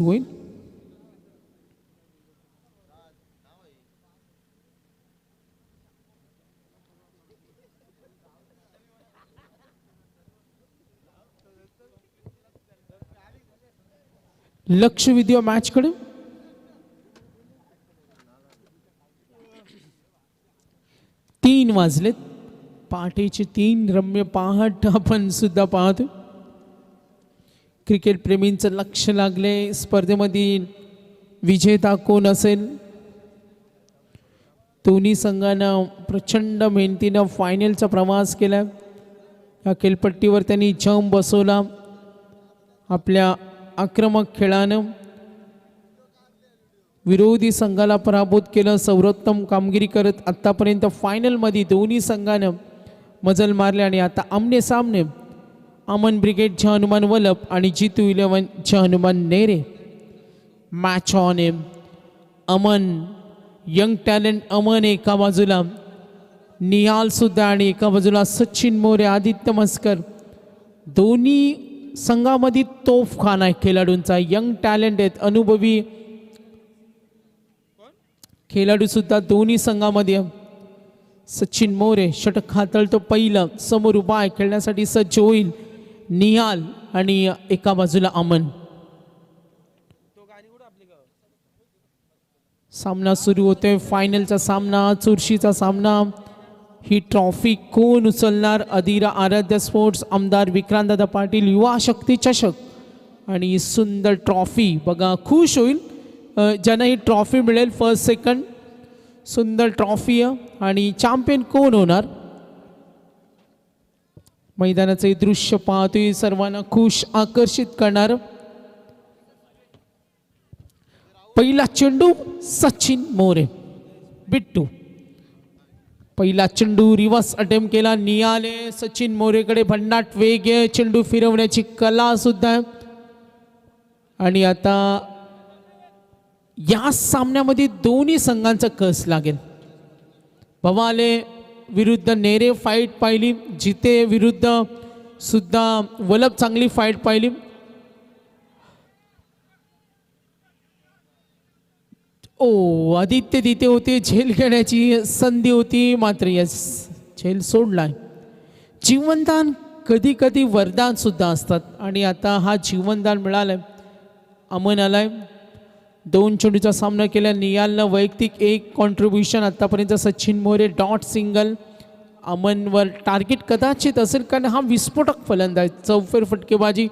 होईल. लक्ष विद्या मॅच कडे 3 वाजलेत. पहाटेचे 3 रम्य पहाट आपण सुद्धा पाहतो. क्रिकेट प्रेमींचं लक्ष लागले स्पर्धेमध्ये विजेता कोण असेल. दोन्ही संघानं प्रचंड मेहनतीनं फायनलचा प्रवास केला. या खेळपट्टीवर त्यांनी जम बसवला. आपल्या आक्रमक खेळानं विरोधी संघाला पराभूत केलं. सर्वोत्तम कामगिरी करत आतापर्यंत फायनलमध्ये दोन्ही संघानं मजल मारले आणि आता आमने सामने अमन ब्रिगेडचे हनुमान वलप आणि जीतू 11चे हनुमान नेरे. मॅच ऑन आहे. अमन यंग टॅलेंट अमन एका बाजूला, निहाल सुद्धा आणि एका बाजूला सचिन मोरे, आदित्य मस्कर. दोन्ही संघामध्ये तोफखाना आहे खेळाडूंचा. यंग टॅलेंट आहेत, अनुभवी खेळाडू सुद्धा दोन्ही संघामध्ये. सचिन मोरे षटक हाताळतो पहिलं, समोर उभा आहे, खेळण्यासाठी सज्ज होईल. निहाल आणि एका बाजूला अमन. सामना सुरू होतोय. फायनलचा सामना, चुरशीचा सामना. ही ट्रॉफी कोण उचलणार? अधीरा आराध्य स्पोर्ट्स, आमदार विक्रांतदादा पाटील युवा शक्ती चषक आणि सुंदर ट्रॉफी बघा. खुश होईल ज्यांना ही ट्रॉफी मिळेल. फर्स्ट सेकंड सुंदर ट्रॉफी आणि चॅम्पियन कोण होणार? मैदानाचे दृश्य पाहतोय, सर्वांना खुश आकर्षित करणार. पहिला चेंडू सचिन मोरे, बिट्टू. पहिला चेंडू रिव्हर्स अटेम्प्ट केला. नियाले सचिन मोरेकडे भन्नाट वेग आहे, चेंडू फिरवण्याची कला सुद्धा आहे. आणि आता या सामन्यामध्ये दोन्ही संघांचा कस लागेल. भवाले विरुद्ध नेरे फाईट पाहिली, जिते विरुद्ध सुद्धा वलप चांगली फाईट पाहिली. आदित्य तिथे होते, झेल घेण्याची संधी होती, मात्र यस झेल सोडलाय. जीवनदान कधी कधी वरदान सुद्धा असतात आणि आता हा जीवनदान मिळालंय. अमन आलाय. 2 चेंडूचा सामना केला. नियालनं वैयक्तिक 1 कॉन्ट्रीब्युशन. आतापर्यंत सचिन मोरे डॉट सिंगल. अमनवर टार्गेट कदाचित असेल कारण हा विस्फोटक फलंदाज. चौफेर फटकेबाजी.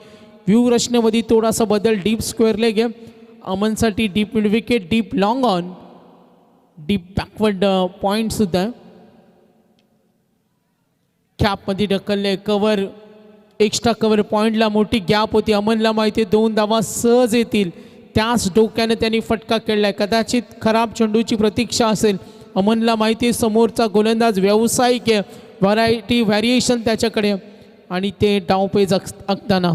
व्ह्यू रचनेमध्ये थोडासा बदल. डीप स्क्वेअर लेग आहे अमनसाठी. Deep mid wicket, deep long on, deep backward point सुद्धा. कॅपमध्ये ढकलले. कव्हर, एक्स्ट्रा कव्हर पॉईंटला मोठी गॅप होती. अमनला माहिती आहे 2 धावा सहज येतील. त्याच डोक्याने त्यांनी फटका खेळलाय. कदाचित खराब चेंडूची प्रतीक्षा असेल. अमनला माहिती आहे समोरचा गोलंदाज व्यावसायिक आहे, व्हॅरिएशन त्याच्याकडे आणि ते डावपेच आखताना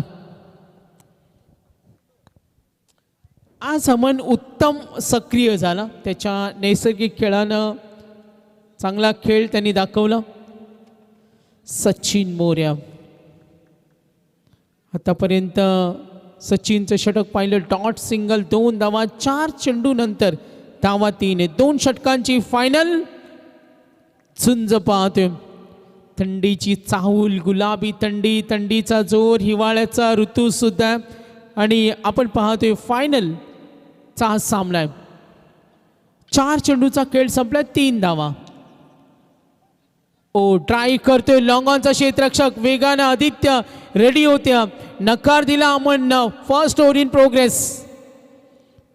आज अमन उत्तम सक्रिय झाला. त्याच्या नैसर्गिक खेळानं चांगला खेळ त्यांनी दाखवला. सचिन मोरे आतापर्यंत सचिनचं षटक पाहिलं. डॉट सिंगल, 2 धावा, 4 चेंडू नंतर धावा 3 आहे. 2 षटकांची फायनल. झुंज पाहतोय. थंडीची चाहूल, गुलाबी थंडी, थंडीचा जोर, हिवाळ्याचा ऋतू सुद्धा आणि आपण पाहतोय फायनल चा सामना आहे. 4 चेंडूचा खेळ संपला. 3 धावा. ट्राय करतोय लॉंग ऑनचा क्षेत्ररक्षक. वेगानं आदित्य रेडी होत्या. नकार दिला अमननं. First over in progress.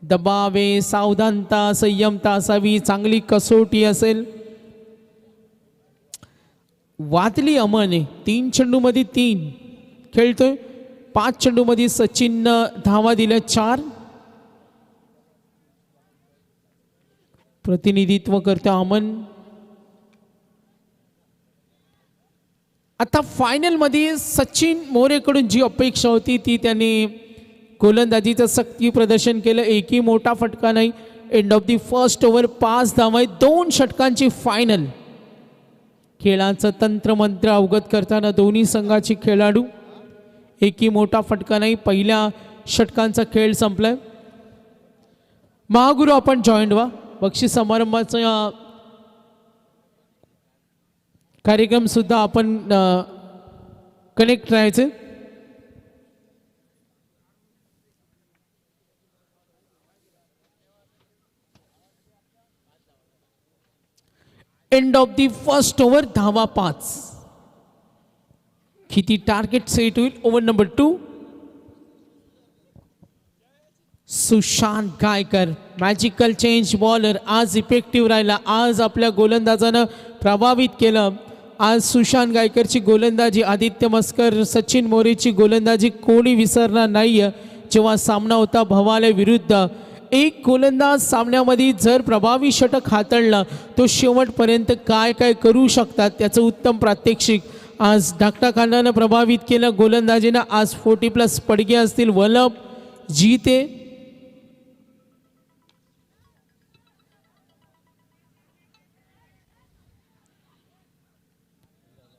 दबावे, सावधानता, संयमता असावी. चांगली कसोटी असेल. वादली अमन आहे. 3 चेंडूमध्ये 3 खेळतोय. 5 चेंडूमध्ये सचिननं धावा दिल्या 4. प्रतिनिधित्व करतो अमन. आता फायनलमध्ये सचिन मोरेकडून जी अपेक्षा होती ती त्यांनी गोलंदाजीचं सक्ती प्रदर्शन केलं. एकही मोठा फटका नाही. End of the first over 5 धावा. 2 षटकांची फायनल. खेळाचं तंत्रमंत्र अवगत करताना दोन्ही संघाचे खेळाडू. एकही मोठा फटका नाही. पहिल्या षटकांचा खेळ संपलाय. महागुरू आपण जॉईंट व्हा. बक्षीस समारंभाचा कार्यक्रम सुद्धा आपण कनेक्ट राहायचे. End of the first over धावा 5. किती टार्गेट सेट होईल over number 2. Sushant Gaikar magical change bowler आज इफेक्टिव्ह राहिला. आज आपल्या गोलंदाजानं प्रभावित केलं. आज सुशांत गायकरची गोलंदाजी, आदित्य मस्कर, सचिन मोरेची गोलंदाजी कोणी विसरणार नाही. जेव्हा सामना होता भवाले विरुद्ध, एक गोलंदाज सामन्यामध्ये जर प्रभावी षटक हाताळला तो शेवटपर्यंत काय काय करू शकतात त्याचं उत्तम प्रात्यक्षिक आज धाकटा खांडानं प्रभावित केलं. गोलंदाजीनं आज 40+ पडगे असतील. वलभ जीते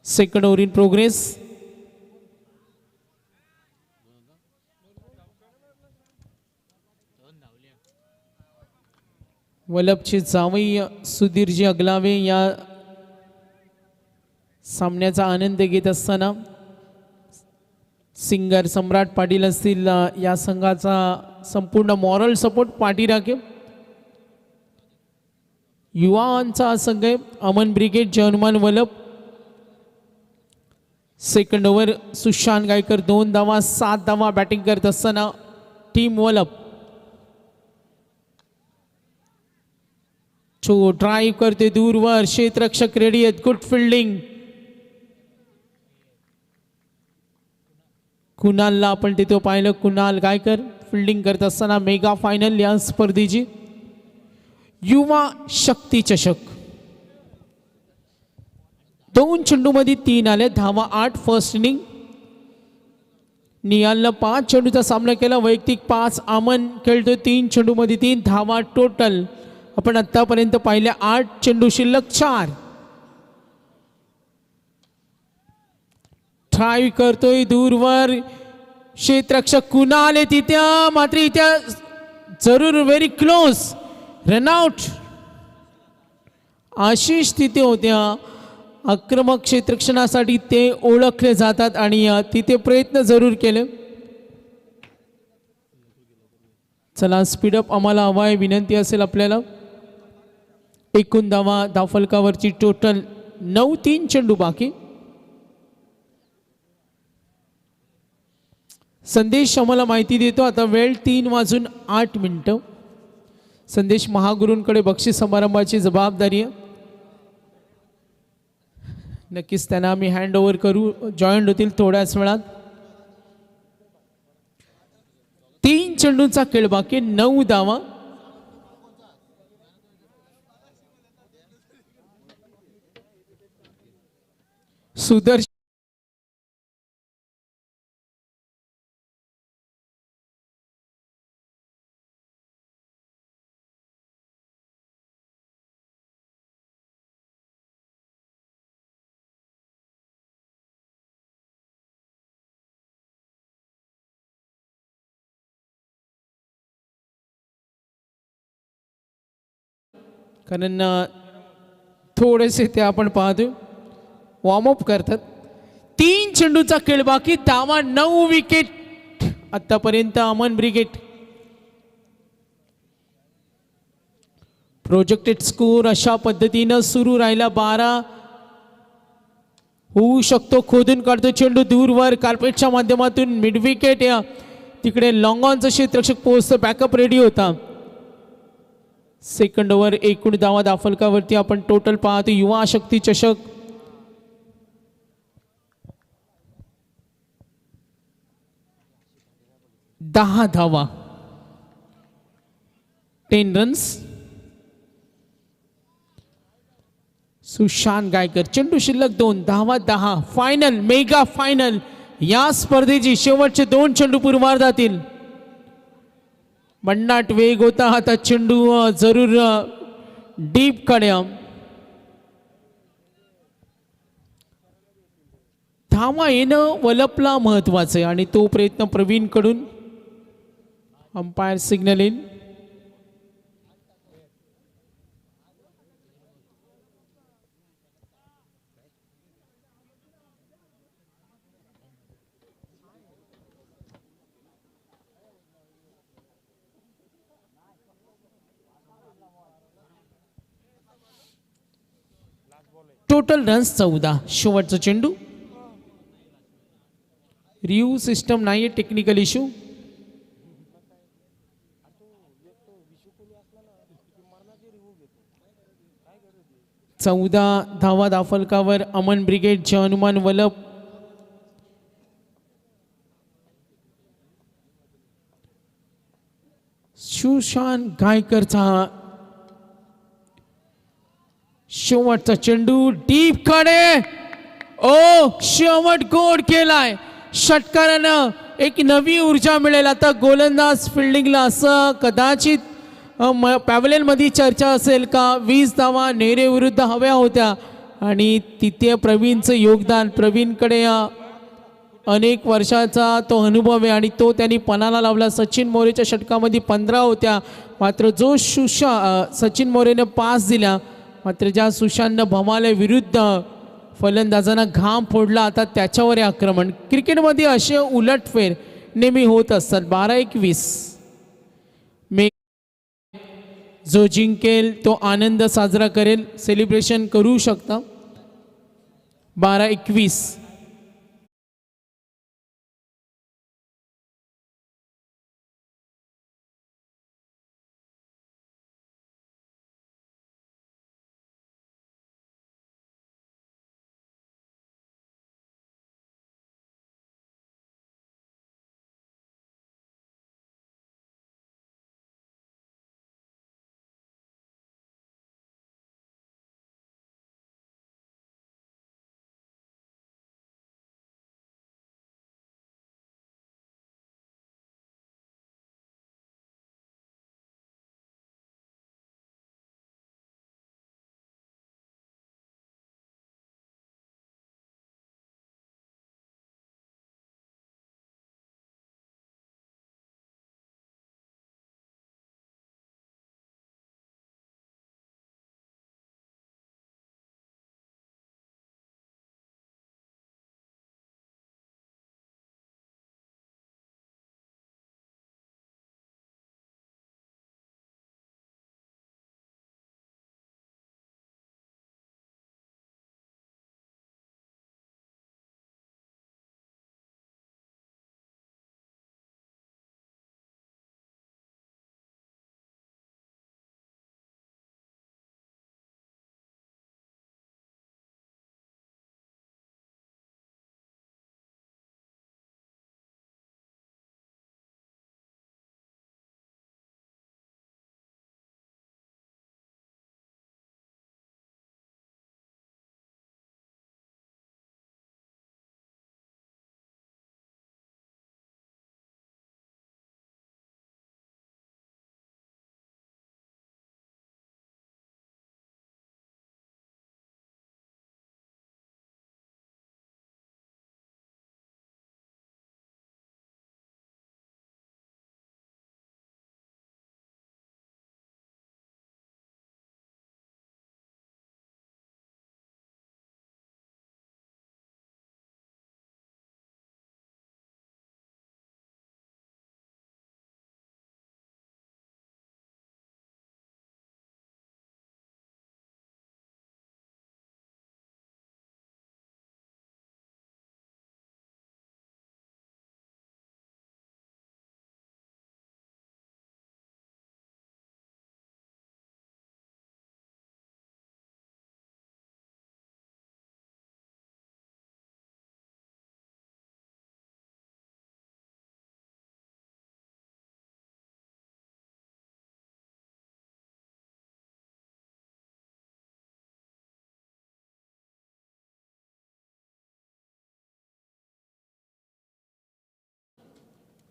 सेकंड ओव्हर इन प्रोग्रेस. वल्लभचे जावई सुधीरजी अगलावे या सामन्याचा आनंद घेत असताना सिंगर सम्राट पाटील असतील या संघाचा संपूर्ण मॉरल सपोर्ट पाठीराखे. युवांचा संघ आहे अमन ब्रिगेड जर्मन वल्लभ. सेकंड ओव्हर सुशांत गायकर 2 धावा 7 धावा बॅटिंग करत असताना टीम वल्लभ. चो ड्राईव्ह करते दूरवर, क्षेत्ररक्षक रेडी आहेत. Good fielding. कुणालला आपण तिथे पाहिलं. कुणाल गायकर फिल्डिंग करत असताना मेगा फायनल या स्पर्धेची युवा शक्ती चषक. 2 चेंडूमध्ये 3 आले. धावा 8 फर्स्ट इनिंग. निहालनं 5 चेंडूचा सामना केला. वैयक्तिक 5. अमन खेळतोय 3 चेंडूमध्ये 3 धावा टोटल. आपण आतापर्यंत पाहिल्या 8 चेंडू शिल्लक 4. ट्राय करतोय दूरवर, क्षेत्ररक्षक कुणाल आहे तिथे, मात्र इथे जरूर व्हेरी क्लोज रनआउट. आशिष तिथे होत्या. आक्रमक क्षेत्ररक्षणासाठी ते ओळखले जातात आणि तिथे प्रयत्न जरूर केले. चला स्पीडअप आम्हाला हवा आहे, विनंती असेल आपल्याला. एकूण धावा धावफलकावरची टोटल 9. 3 चेंडू बाकी. संदेश आम्हाला माहिती देतो आता वेळ 3:08. संदेश महागुरूंकडे बक्षीस समारंभाची जबाबदारी आहे. नक्कीच त्यांना आम्ही हँड ओव्हर करू. जॉईंट होतील थोड्याच वेळात. 3 चेंडूंचा खेळ बाकी. 9 धावा. सुदर्शन कारण थोडेसे ते आपण पाहतो वॉर्मअप करतात. 3 चेंडूचा खेळ बाकी. धावा 9 विकेट आतापर्यंत अमन ब्रिगेड. प्रोजेक्टेड स्कोर अशा पद्धतीनं सुरू राहिला. 12 होऊ शकतो. खोदून काढतो चेंडू दूरवर कार्पेटच्या माध्यमातून मिड विकेट. या तिकडे लॉंग ऑनचं क्षेत्ररक्षक पोहोचतो. बॅकअप रेडी होता. सेकंड ओव्हर एकूण धावा दाफलकावरती आपण टोटल पाहतो. युवा शक्ती चषक 10 धावा 10 रन्स. सुशांत गायकर चेंडू शिल्लक 2 धावा 10. फायनल मेगा फायनल या स्पर्धेची शेवटचे 2 चेंडू पूर्वार्धातील. भन्नाट वेग होता. आता चेंडू जरूर डीप कडे. धावा येणं वलपला महत्वाचं आहे आणि तो प्रयत्न प्रवीण कडून. Umpire signal in. Total runs 14. शेवटचा चेंडू. रिव्ह्यू सिस्टम नाही आहे, टेक्निकल इश्यू. चौदा धावा दाफलकावर अमन ब्रिगेडचे हनुमान वलप. सुशांत गायकरचा शेवटचा चेंडू डीप कडे. ओ शेवट गोड केलाय. षटकारानं एक नवी ऊर्जा मिळेल आता गोलंदाज फिल्डिंगला, असं कदाचित पॅव्हलियनमध्ये चर्चा असेल का. 20 धावा नेरे विरुद्ध हव्या होत्या आणि तिथे प्रवीणचं योगदान. प्रवीणकडे अनेक वर्षाचा तो अनुभव आहे आणि तो त्यांनी पणाला लावला. सचिन मोरेच्या षटकामध्ये 15 होत्या, मात्र जो सचिन मोरेनं 5 दिल्या, मात्र ज्या सुशांतनं भमाले विरुद्ध फलंदाजांना घाम फोडला, आता त्याच्यावर हे आक्रमण. क्रिकेटमध्ये असे उलटफेर नेहमी होत असतात. 12-21 जो जिंकेल तो आनंद साजरा करेल, सेलिब्रेशन करू शकता. 12-21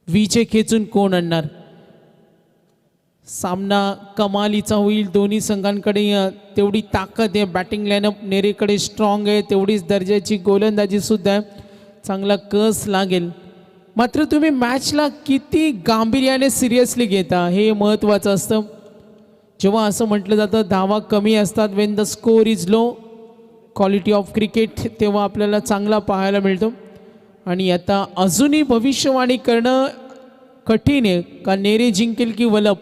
विजय खेचून कोण आणणार. सामना कमालीचा होईल. दोन्ही संघांकडे तेवढी ताकद आहे. बॅटिंग लाईनअप नेरेकडे स्ट्रॉंग आहे, तेवढीच दर्जाची गोलंदाजी सुद्धा आहे. चांगला कस लागेल. मात्र तुम्ही मॅचला किती गांभीर्याने सिरियसली घेता हे महत्त्वाचं असतं. जेव्हा असं म्हटलं जातं धावा कमी असतात, Wien the score is low, quality of cricket तेव्हा आपल्याला चांगला पाहायला मिळतो. आणि आता अजूनही भविष्यवाणी करणं कठीण आहे का नेरे जिंकेल की वलप.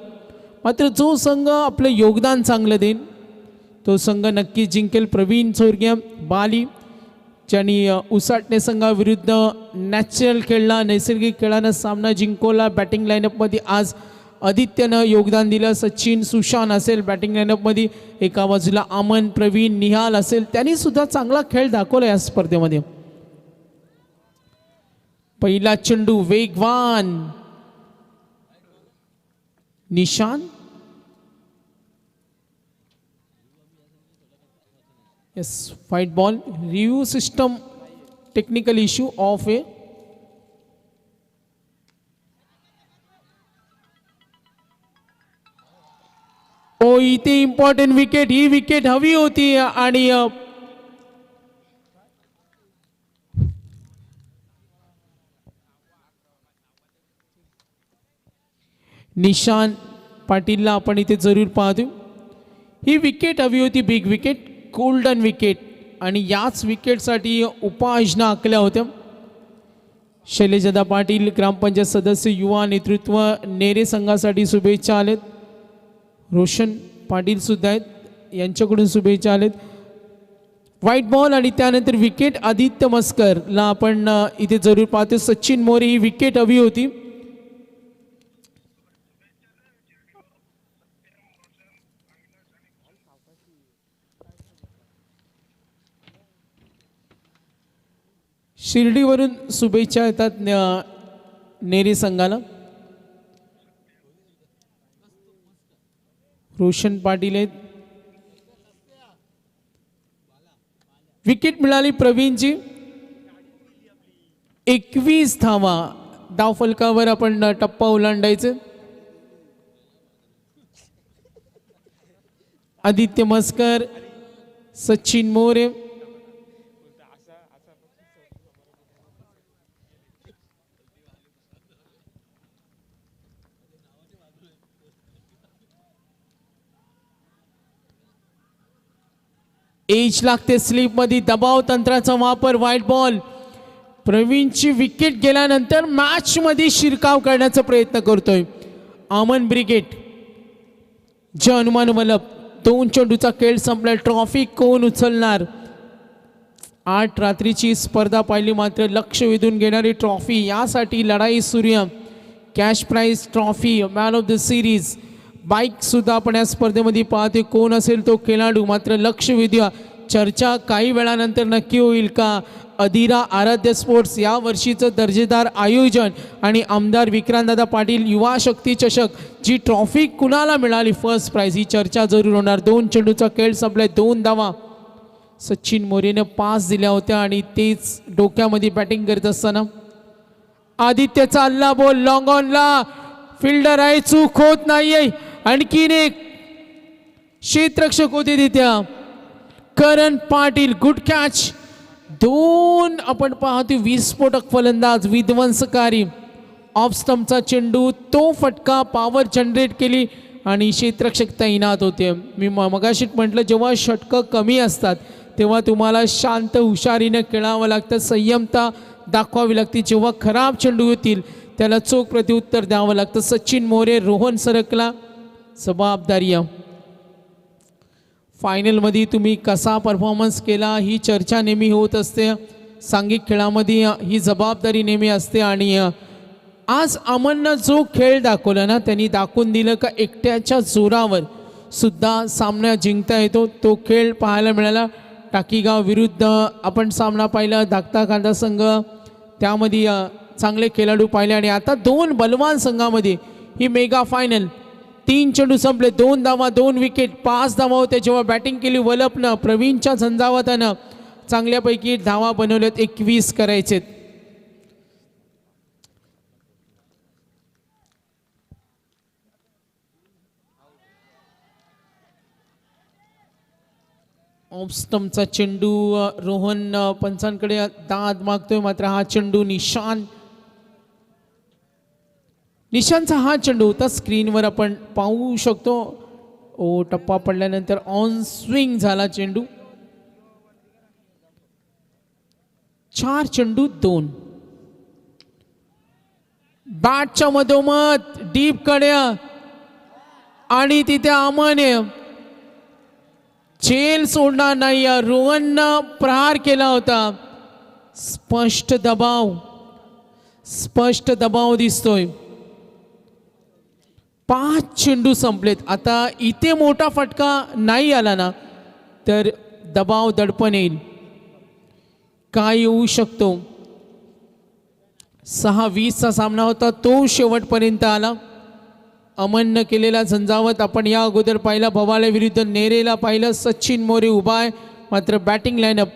मात्र जो संघ आपलं योगदान चांगलं देईल तो संघ नक्की जिंकेल. प्रवीण चोरगे बाली ज्यांनी उसाटणे संघाविरुद्ध नॅचरल खेळला, नैसर्गिक खेळानं सामना जिंकवला. बॅटिंग लाईनअपमध्ये आज आदित्यनं योगदान दिलं. सचिन सुशांत असेल बॅटिंग लाईनअपमध्ये, एका बाजूला अमन, प्रवीण, निहाल असेल, त्यांनी सुद्धा चांगला खेळ दाखवला या स्पर्धेमध्ये. पहिला चेंडू वेगवान, निशान yes white ball. Review system technical issue off a. ओ इथे इम्पॉर्टंट विकेट, ही विकेट हवी होती आणि निशान पाटीलला आपण इथे जरूर पाहतो. ही विकेट हवी होती, बिग विकेट, गोल्डन विकेट, आणि याच विकेटसाठी उपाययोजना आखल्या होत्या. शैलेशदा पाटील ग्रामपंचायत सदस्य युवा नेतृत्व नेरे संघासाठी शुभेच्छा आलेत. रोशन पाटील सुद्धा आहेत, यांच्याकडून शुभेच्छा आलेत. व्हाईट बॉल आणि त्यानंतर विकेट आदित्य मस्करला आपण इथे जरूर पाहतो. सचिन मोरे, ही विकेट हवी होती. शिर्डीवरून शुभेच्छा येतात नेरी संघाला. रोशन पाटील आहेत. विकेट मिळाली प्रवीणची. 21 धावा धावफलकावर आपण टप्पा ओलांडायचे. आदित्य मस्कर, सचिन मोरे, एज लागते स्लीपमध्ये, दबाव तंत्राचा वापर. White ball. प्रवीणची विकेट गेल्यानंतर मॅच मध्ये शिरकाव करण्याचा प्रयत्न करतोय अमन ब्रिगेड. जे अनुमान वलप. 2 चेंडूचा खेळ संपला. ट्रॉफी कोण उचलणार? 8 रात्रीची स्पर्धा पाहिली, मात्र लक्ष वेधून घेणारी ट्रॉफी. यासाठी लढाई सूर्य. Cash prize trophy, man of the series, bike सुद्धा आपण या स्पर्धेमध्ये पाहते. कोण असेल तो खेळाडू? मात्र लक्ष वेधूया. चर्चा काही वेळानंतर नक्की होईल का? अधिरा आराध्य स्पोर्ट्स या वर्षीचं दर्जेदार आयोजन आणि आमदार विक्रांतदादा पाटील युवा शक्ती चषक, जी ट्रॉफी कुणाला मिळाली फर्स्ट प्राइज, ही चर्चा जरूर होणार. 2 चेंडूचा खेळ संपलाय. 2 धावा सचिन मोरेने पास दिल्या होत्या आणि तेच डोक्यामध्ये बॅटिंग करत असताना आदित्यचा अल्ला बॉल लॉंग ऑनला. फिल्डर आहे, चूक होत नाहीये. आणखीन एक क्षेत्ररक्षक होते तिथं करण पाटील. Good catch. 2 आपण पाहतो विस्फोटक फलंदाज, विध्वंसकारी. ऑफ स्टंपचा चेंडू, तो फटका पॉवर जनरेट केली आणि क्षेत्ररक्षक तैनात होते. मी मगाशी म्हटलं, जेव्हा षटकं कमी असतात तेव्हा तुम्हाला शांत हुशारीने खेळावं लागतं, संयमता दाखवावी लागते. जेव्हा खराब चेंडू होतील त्याला चोख प्रत्युत्तर द्यावं लागतं. सचिन मोरे, रोहन सरकला. जबाबदारी फायनलमध्ये तुम्ही कसा परफॉर्मन्स केला ही चर्चा नेहमी होत असते. सांघिक खेळामध्ये ही जबाबदारी नेहमी असते. आणि आज अमननं जो खेळ दाखवला ना, त्यांनी दाखवून दिलं का एकट्याच्या जोरावर सुद्धा सामना जिंकता येतो. तो खेळ पाहायला मिळाला. टाकीगाव विरुद्ध आपण सामना पाहिला, धाकटा कांदा संघ, त्यामध्ये चांगले खेळाडू पाहिले. आणि आता 2 बलवान संघामध्ये ही मेगा फायनल. 3 चेंडू संपले, 2 धावा, 2 विकेट, 5 धावा होत्या. जेव्हा बॅटिंग केली वलपनं, प्रवीणच्या झंझावातानं चांगल्यापैकी धावा बनवल्यात. 21 करायचेत. ऑफ स्टंपचा चेंडू. रोहन पंचांकडे दाद मागतोय, मात्र हा चेंडू निशांचा हा चेंडू होता. स्क्रीनवर आपण पाहू शकतो. ओ टप्पा पडल्यानंतर ऑन स्विंग झाला चेंडू. 4 चेंडू 2. बॅटच्या मधोमध डीप कडे आणि तिथे अमन झेल सोडणार नाही. रोहननं प्रहार केला होता. स्पष्ट दबाव दिसतोय. 5 चेंडू संपलेत. आता इथे मोठा फटका नाही आला ना तर दबाव दडपण येईल. काय येऊ शकतो. 6-20चा सामना होता, तो शेवटपर्यंत आला. अमननं केलेला झंझावत आपण या अगोदर पाहिला. भवाले विरुद्ध नेरेला पाहिलं. सचिन मोरे उभा आहे, मात्र बॅटिंग लाईनअप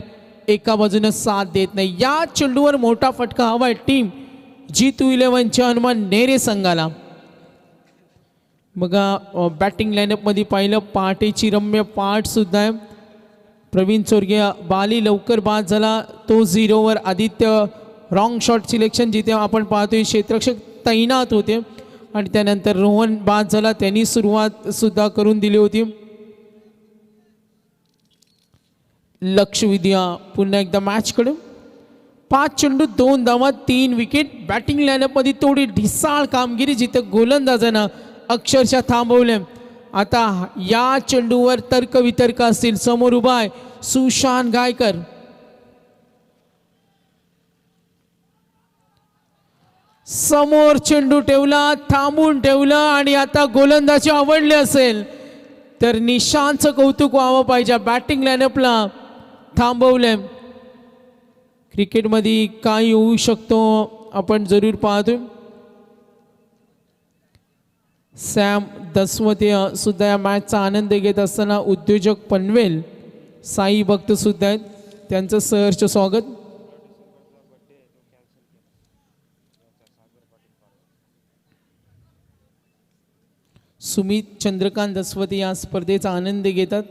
एका बाजूनं साथ देत नाही. या चेंडूवर मोठा फटका हवाय टीम G211च्या हनुमान नेरे संघाला. बघा बॅटिंग लाईनअपमध्ये पाहिलं पहाटेची रम्य पाठ सुद्धा आहे. प्रवीण चोरगे बाली लवकर बाद झाला, तो 0वर. आदित्य रॉंग शॉट सिलेक्शन, जिथे आपण पाहतोय क्षेत्ररक्षक तैनात होते. आणि त्यानंतर रोहन बाद झाला, त्यांनी सुरुवात सुद्धा करून दिली होती. लक्ष विद्या पुन्हा एकदा मॅचकडे. 5 चेंडू 2 धावा 3 विकेट. बॅटिंग लाईनअपमध्ये थोडी ढिसाळ कामगिरी, जिथे गोलंदाजांना अक्षरशः थांबवले. आता या चेंडूवर तर्कवितर्क असतील. समोर उभा आहे सुशांत गायकर. समोर चेंडू ठेवला, थांबून ठेवलं आणि आता गोलंदाजी आवडले असेल तर निशांतचं कौतुक व्हावं पाहिजे. बॅटिंग लाईनअपला थांबवले. क्रिकेटमध्ये काय होऊ शकतो आपण जरूर पाहतोय. सॅम दसवते सुद्धा या मॅचचा आनंद घेत असताना उद्योजक पनवेल साई भक्त सुद्धा आहेत, त्यांचं सहर्ष स्वागत. सुमित चंद्रकांत दसवते या स्पर्धेचा आनंद घेतात.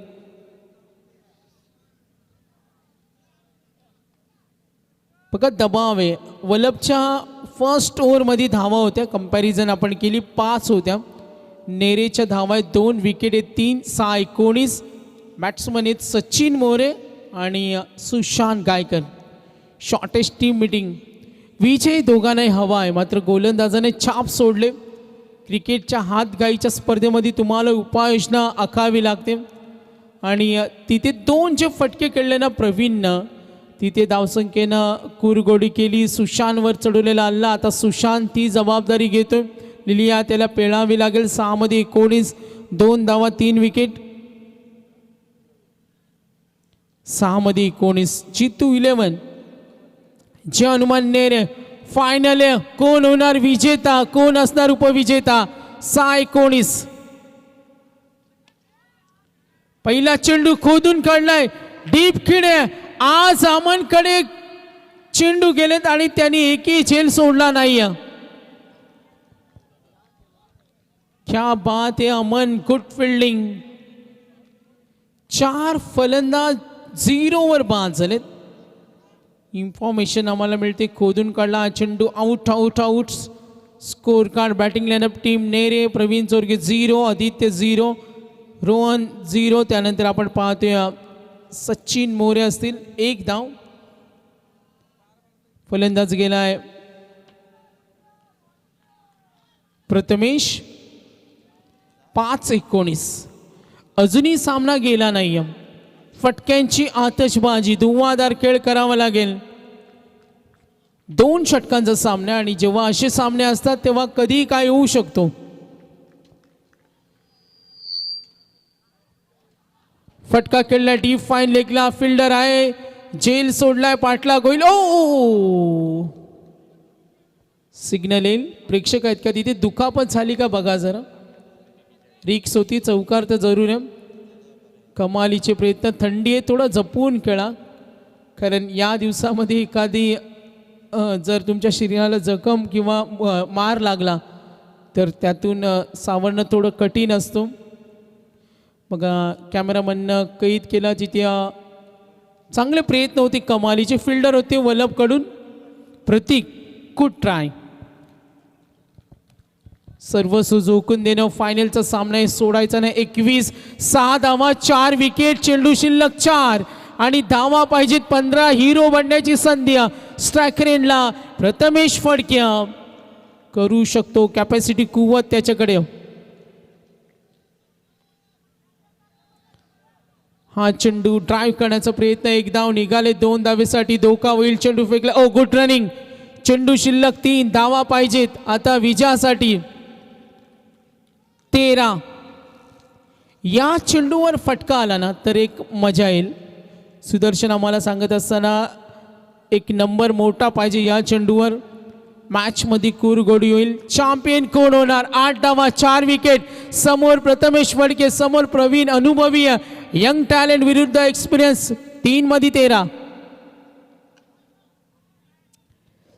बघा दबाव आहे. वल्लभच्या फर्स्ट ओव्हरमध्ये धावा होत्या, कंपॅरिझन आपण केली 5 होत्या. नेरेच्या धावा आहेत 2 विकेट आहेत 3. 6-19. बॅट्समन आहेत सचिन मोरे आणि Sushant Gaikar. Shortest team meeting. विजय दोघांनाही हवा आहे, मात्र गोलंदाजाने छाप सोडले. क्रिकेटच्या हातगाईच्या स्पर्धेमध्ये तुम्हाला उपाययोजना आखावी लागते आणि तिथे 2 जे फटके खेळले ना प्रवीणनं, तिथे धावसंख्येनं कुरगोडी केली. सुशांतवर चढवलेला हल्ला. आता सुशांत ती जबाबदारी घेतोय. लिलिया त्याला पेळावी लागेल. 6-19. 2 धावा 3 विकेट. 6-19. G211 जे हनुमान नेरे फायनल. कोण होणार विजेता, कोण असणार उपविजेता. 6-19. पहिला चेंडू खोदून काढलाय, डीप खिडे. आज अमनकडे चेंडू गेलेत आणि त्यांनी एकही झेल सोडला नाही. क्या बात है अमन, गुड फिल्डिंग. 4 फलंदाज 0वर बाद झालेत. इन्फॉर्मेशन आम्हाला मिळते. खोदून काढला चेंडू. Out. Score card. Batting lineup team Nere Pravin Chorge 0, Aditya 0, Rohan 0. त्यानंतर आपण पाहतोय सचिन मोरे असतील 1 धाव. फलंदाज गेलाय प्रथमेश. 5-19. अजूनही सामना गेला नाही. फटक्यांची आतषबाजी, धुव्वाधार खेळ करावा लागेल. 2 षटकांचा सामना आणि जेव्हा असे सामने असतात तेव्हा कधी काय होऊ शकतो. फटका खेळला डीप फाईन लेगला. फिल्डर आहे, जेल सोडलाय, पाटला गोईल. ओ सिग्नल येईल. प्रेक्षक आहेत का तिथे? दुखापत झाली का बघा जरा. रिक्स होती. चौकार तर जरूर आहे. कमालीचे प्रयत्न. थंडी आहे, थोडं जपून खेळा, कारण या दिवसामध्ये एखादी जर तुमच्या शरीराला जखम किंवा मार लागला तर त्यातून सावरणं थोडं कठीण असतो. बघा कॅमेरामॅननं कैद केला. जिथे चांगले प्रयत्न होते. कमालीचे फिल्डर होते वल्लभकडून. प्रतीक गुड ट्राय. सर्वस्व झोकून देणं. फायनलचा सामना आहे, सोडायचा नाही. 21. 6 धावा 4 विकेट. चेंडू शिल्लक 4 आणि धावा पाहिजेत 15. हिरो बनण्याची संधी स्ट्रायकरेनला. प्रथमेश फडके करू शकतो. कॅपॅसिटी, कुवत त्याच्याकडे. हा चेंडू ड्राईव्ह करण्याचा प्रयत्न, एक धाव निघाले, 2 धावेसाठी धोका होईल. चेंडू फेकला, ओ गुड रनिंग. चेंडू शिल्लक 3 धावा पाहिजेत आता विजयासाठी. 13. या चेंडूवर फटका आला ना तर एक मजा येईल. सुदर्शन आम्हाला सांगत असताना एक नंबर मोठा पाहिजे या चेंडूवर. मॅच मध्ये कुरघोडी होईल. चॅम्पियन कोण होणार? 8 धावा 4 विकेट. समोर प्रथमेश वडके, समोर प्रवीण अनुभवी यंग टॅलेंट विरुद्ध एक्सपिरियन्स. 3 मध्ये 13.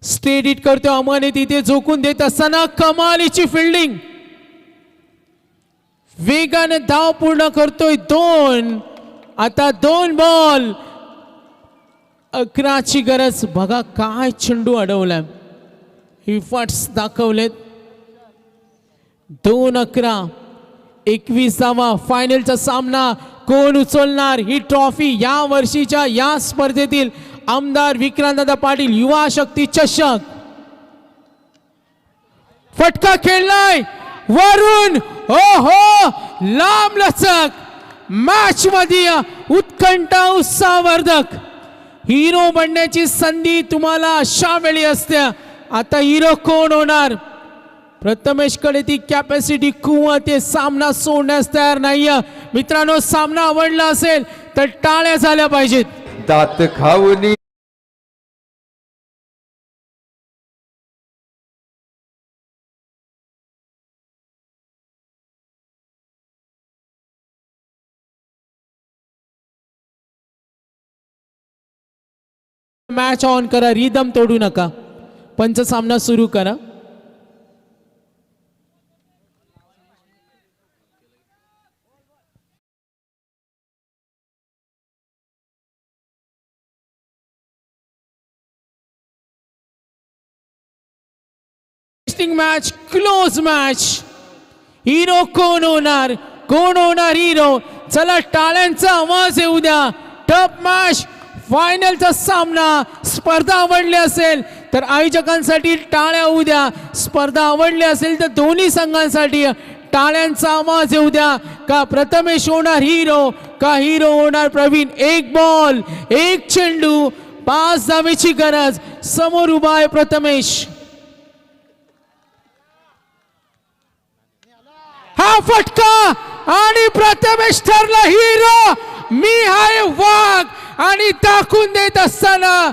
स्ट्रेट हिट करतो अमन, तिथे झोकून देत असताना कमालीची फिल्डिंग. वेगाने धाव पूर्ण करतोय. 2 आता 2 बॉल 11ची गरज. बघा काय चेंडू अडवलाय. हिफट्स दाखवलेत. 2-11 21 धावा. फायनलचा सामना कोण उचलणार ही ट्रॉफी? या वर्षीच्या या स्पर्धेतील आमदार विक्रांतदादा पाटील युवा शक्ती चषक. फटका खेळलाय वरून. ओहो, लांब लचक. मॅच मध्ये उत्कंठा, उत्साहवर्धक. हिरो बनण्याची संधी तुम्हाला अशा वेळी असते. आता हिरो कोण होणार? प्रथमेश कडे ती कॅपॅसिटी किंवा ते सामना सोडण्यास तयार नाहीये. मित्रांनो, सामना आवडला असेल तर टाळ्या झाल्या पाहिजेत. दात खाऊनी मॅच ऑन करा, रिदम तोडू नका. पंच सामना सुरू करा. Match close match. हिरो कोण होणार? कोण होणार हिरो? चला टाळ्यांचा आवाज येऊ द्या. टफ मॅच, फायनलचा सामना. स्पर्धा आवडली असेल तर आयोजकांसाठी टाळ्या होऊ द्या. स्पर्धा आवडली असेल तर दोन्ही संघांसाठी टाळ्यांचा आवाज येऊ द्या. का प्रथमेश होणार हिरो, का हिरो होणार प्रवीण? 1 बॉल 1 चेंडू, 5 धावेची गरज. समोर उभा आहे प्रथमेश. हा फटका आणि प्रथमेश ठरला हिरो. मी आहे वाघ आणि टाकून देत असताना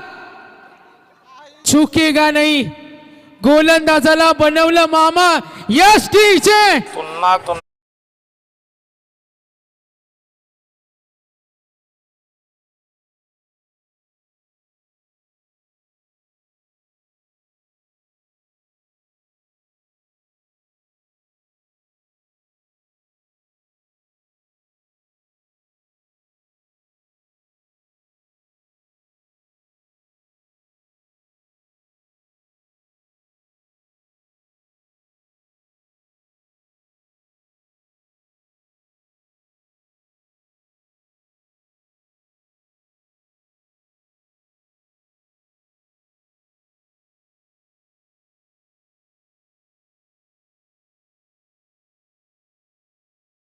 चुकेगा नाही. गोलंदाजाला बनवलं मामा. Yes DJ.